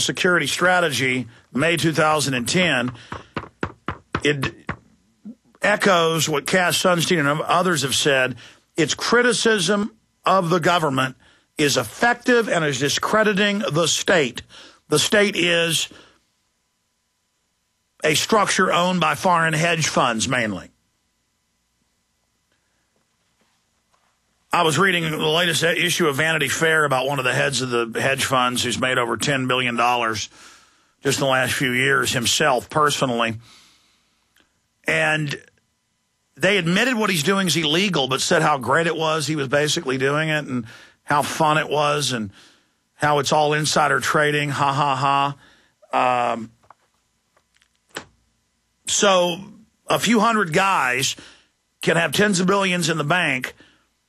security strategy, May 2010, it echoes what Cass Sunstein and others have said. Its criticism of the government is effective and is discrediting the state. The state is a structure owned by foreign hedge funds mainly. I was reading the latest issue of Vanity Fair about one of the heads of the hedge funds who's made over $10 billion just in the last few years himself, personally. And they admitted what he's doing is illegal, but said how great it was he was basically doing it and how fun it was and how it's all insider trading, ha, ha, ha. So a few hundred guys can have tens of billions in the bank.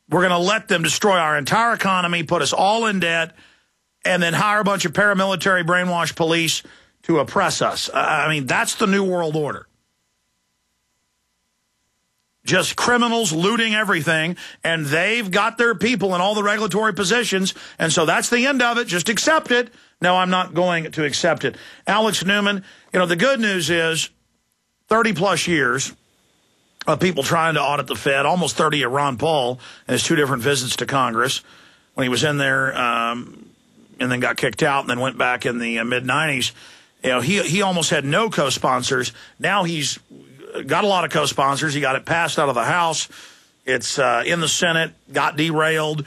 We're going to let them destroy our entire economy, put us all in debt, and then hire a bunch of paramilitary brainwashed police to oppress us. I mean, that's the new world order. Just criminals looting everything, and they've got their people in all the regulatory positions, and so that's the end of it. Just accept it. No, I'm not going to accept it. Alex Newman, you know, the good news is 30-plus years of people trying to audit the Fed, almost 30 at Ron Paul and his 2 different visits to Congress when he was in there and then got kicked out and then went back in the mid-'90s. You know, he almost had no co-sponsors. Now he's got a lot of co-sponsors. He got it passed out of the House. It's in the Senate, got derailed.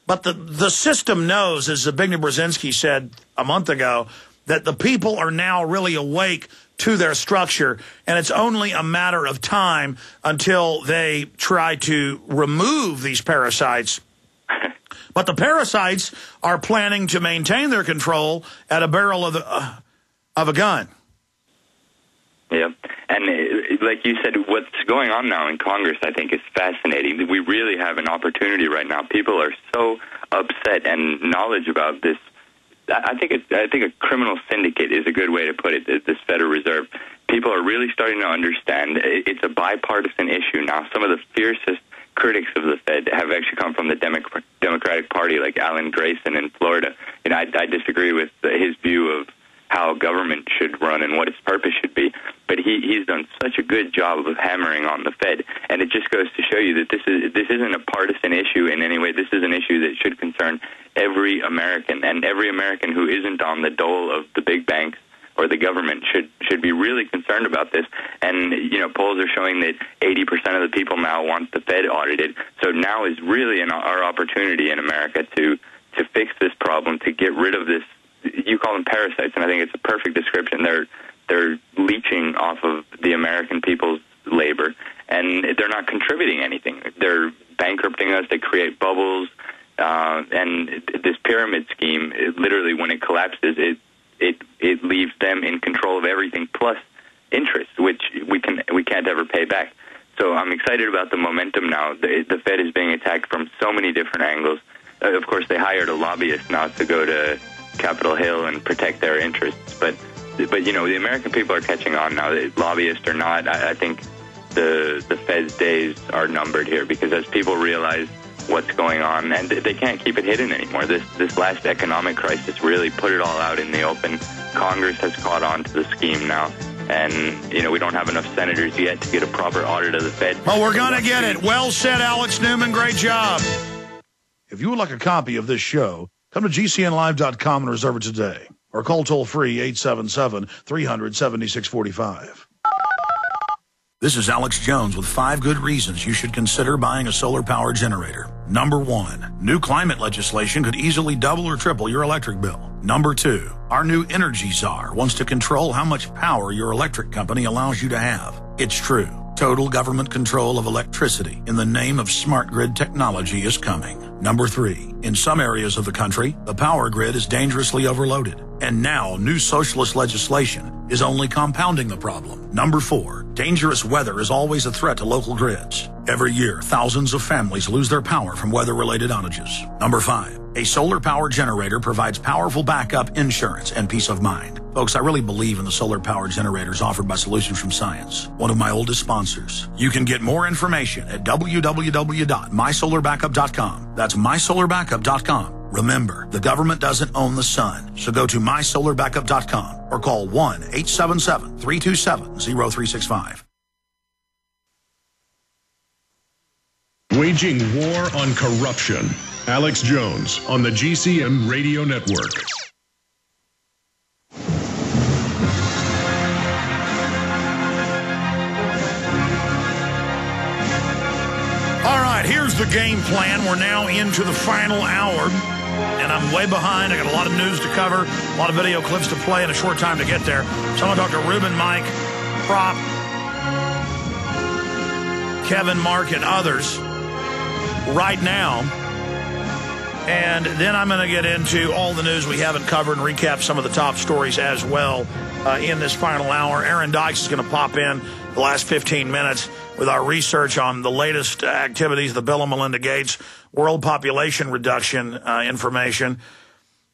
But the system knows, as Zbigniew Brzezinski said a month ago, that the people are now really awake to their structure, and it's only a matter of time until they try to remove these parasites. But the parasites are planning to maintain their control at a barrel of a gun. Yeah, and like you said, what's going on now in Congress, I think, is fascinating. We really have an opportunity right now. People are so upset, and knowledge about this. I think a criminal syndicate is a good way to put it, this Federal Reserve. People are really starting to understand it's a bipartisan issue now. Some of the fiercest critics of the Fed have actually come from the Democratic Party, like Alan Grayson in Florida. You know, I disagree with his view of how government should run and what its purpose should be. But he's done such a good job of hammering on the Fed, and it just goes to show you that this isn't a partisan issue in any way. This is an issue that should concern every American, and every American who isn't on the dole of the big banks or the government should be really concerned about this. And, you know, polls are showing that 80% of the people now want the Fed audited. So now is really our opportunity in America to fix this problem, to get rid of this. You call them parasites, and I think it's a perfect description. They're leeching off of the American people's labor, and they're not contributing anything. They're bankrupting us. They create bubbles, and this pyramid scheme, literally, when it collapses, it leaves them in control of everything, plus interest, which we can't ever pay back. So I'm excited about the momentum now. The Fed is being attacked from so many different angles. Of course, they hired a lobbyist now to go to Capitol Hill and protect their interests, but you know, the American people are catching on now. Lobbyists or not, I think the Fed's days are numbered here, because as people realize what's going on, and they can't keep it hidden anymore. This last economic crisis really put it all out in the open. Congress has caught on to the scheme now, and you know, we don't have enough senators yet to get a proper audit of the Fed. Well, we're going to get it. Well said, Alex Newman. Great job. If you would like a copy of this show, come to GCNlive.com and reserve it today. Or call toll-free 877-300-7645. This is Alex Jones with 5 good reasons you should consider buying a solar power generator. Number 1, new climate legislation could easily double or triple your electric bill. Number 2, our new energy czar wants to control how much power your electric company allows you to have. It's true. Total government control of electricity in the name of smart grid technology is coming. Number 3, in some areas of the country, the power grid is dangerously overloaded. And now, new socialist legislation is only compounding the problem. Number 4, dangerous weather is always a threat to local grids. Every year, thousands of families lose their power from weather-related outages. Number 5, a solar power generator provides powerful backup insurance and peace of mind. Folks, I really believe in the solar power generators offered by Solutions from Science, one of my oldest sponsors. You can get more information at www.mysolarbackup.com. That's mysolarbackup.com. Remember, the government doesn't own the sun, so go to mysolarbackup.com or call 1-877-327-0365. Waging war on corruption. Alex Jones on the GCN Radio Network. All right, here's the game plan. We're now into the final hour, and I'm way behind. I got a lot of news to cover, a lot of video clips to play, and a short time to get there. So I'm going to talk to Ruben, Mike, Prop, Kevin, Mark, and others right now. And then I'm going to get into all the news we haven't covered and recap some of the top stories as well in this final hour. Aaron Dykes is going to pop in the last 15 minutes with our research on the latest activities, the Bill and Melinda Gates world population reduction information.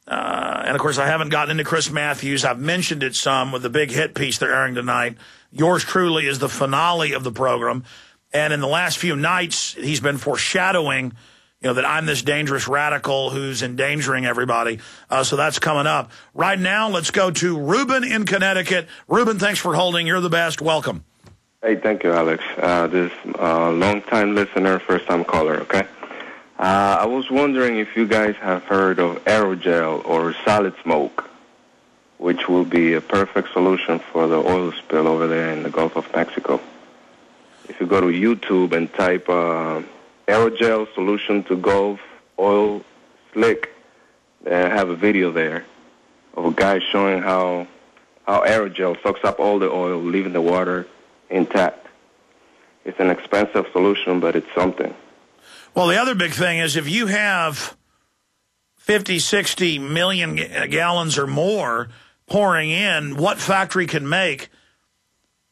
And, of course, I haven't gotten into Chris Matthews. I've mentioned it some with the big hit piece they're airing tonight. Yours truly is the finale of the program. And in the last few nights, he's been foreshadowing, that I'm this dangerous radical who's endangering everybody. So that's coming up. Right now, let's go to Ruben in Connecticut. Ruben, thanks for holding. You're the best. Welcome. Hey, thank you, Alex. This long-time listener, first-time caller, okay? I was wondering if you guys have heard of aerogel or solid smoke, which will be a perfect solution for the oil spill over there in the Gulf of Mexico. If you go to YouTube and type aerogel solution to Gulf oil slick, they have a video there of a guy showing how aerogel sucks up all the oil, leaving the water intact. It's an expensive solution, but it's something. Well, the other big thing is if you have 50, 60 million gallons or more pouring in, what factory can make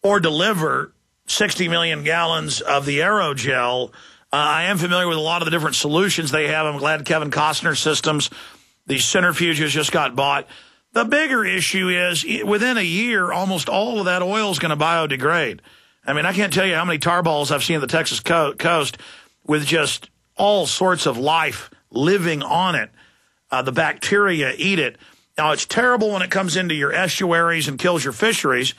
or deliver 60 million gallons of the aerogel? I am familiar with a lot of the different solutions they have. I'm glad Kevin Costner Systems, these centrifuges just got bought. The bigger issue is within a year, almost all of that oil is going to biodegrade. I mean, I can't tell you how many tar balls I've seen at the Texas coast with just all sorts of life living on it. The bacteria eat it. Now, it's terrible when it comes into your estuaries and kills your fisheries.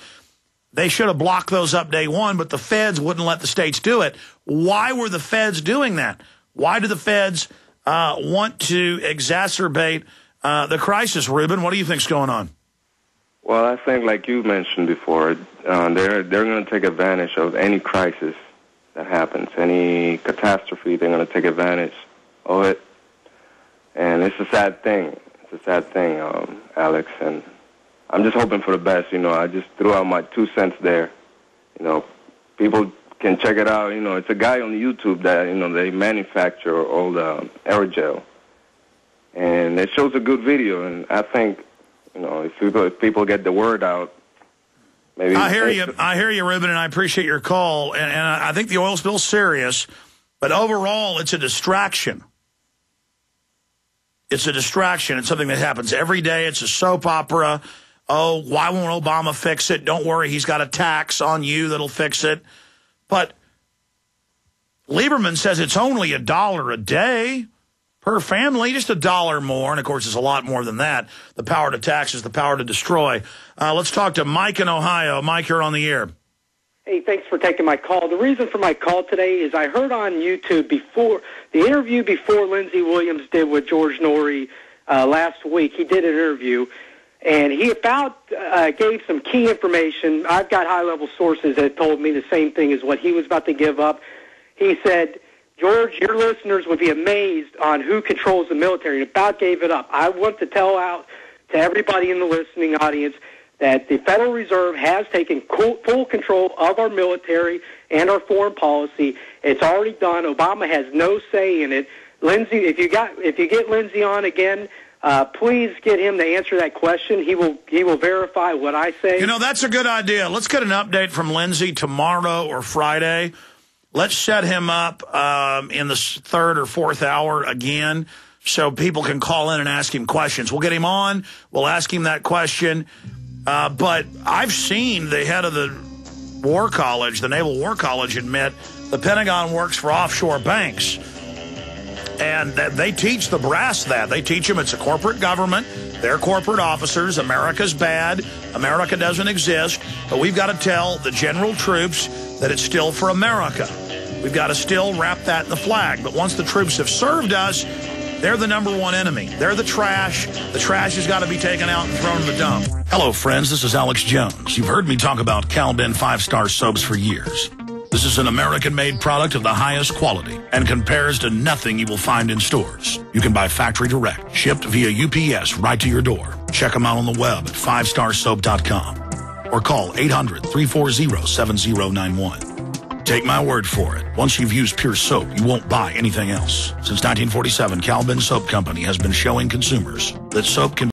They should have blocked those up day one, but the feds wouldn't let the states do it. Why were the feds doing that? Why do the feds want to exacerbate the crisis, Ruben? What do you think's going on? Well, I think, like you mentioned before, they're going to take advantage of any crisis that happens, any catastrophe. They're going to take advantage of it, and it's a sad thing. It's a sad thing, Alex, and I'm just hoping for the best. I just threw out my 2 cents there. People can check it out. It's a guy on YouTube that they manufacture all the aerogel. And it shows a good video, and I think, if people get the word out, maybe... I hear you, Ruben, and I appreciate your call. And I think the oil spill's serious, but overall, it's a distraction. It's a distraction. It's something that happens every day. It's a soap opera. Oh, why won't Obama fix it? Don't worry, he's got a tax on you that'll fix it. But Lieberman says it's only $1 a day. Per family, just $1 more. And, of course, it's a lot more than that. The power to tax is the power to destroy. Let's talk to Mike in Ohio. Mike, you're on the air. Hey, thanks for taking my call. The reason for my call today is I heard on YouTube before the interview before Lindsey Williams did with George Norrie last week. He did an interview, and he gave some key information. I've got high-level sources that told me the same thing as what he was about to give up. He said, George, your listeners would be amazed on who controls the military, and about gave it up. I want to tell out to everybody in the listening audience that the Federal Reserve has taken full control of our military and our foreign policy. It's already done. Obama has no say in it. Lindsey, if you get Lindsey on again, please get him to answer that question. He will verify what I say. That's a good idea. Let's get an update from Lindsey tomorrow or Friday. Let's set him up in the third or fourth hour again so people can call in and ask him questions. We'll get him on. We'll ask him that question. But I've seen the head of the War College, the Naval War College, admit the Pentagon works for offshore banks. And they teach the brass that. They teach them it's a corporate government. They're corporate officers. America's bad. America doesn't exist. But we've got to tell the general troops that it's still for America. We've got to still wrap that in the flag. But once the troops have served us, they're the number one enemy. They're the trash. The trash has got to be taken out and thrown in the dump. Hello, friends. This is Alex Jones. You've heard me talk about Calben 5-star soaps for years. This is an American-made product of the highest quality and compares to nothing you will find in stores. You can buy factory direct, shipped via UPS right to your door. Check them out on the web at 5starsoap.com or call 800-340-7091. Take my word for it. Once you've used Pure Soap, you won't buy anything else. Since 1947, Calben Soap Company has been showing consumers that soap can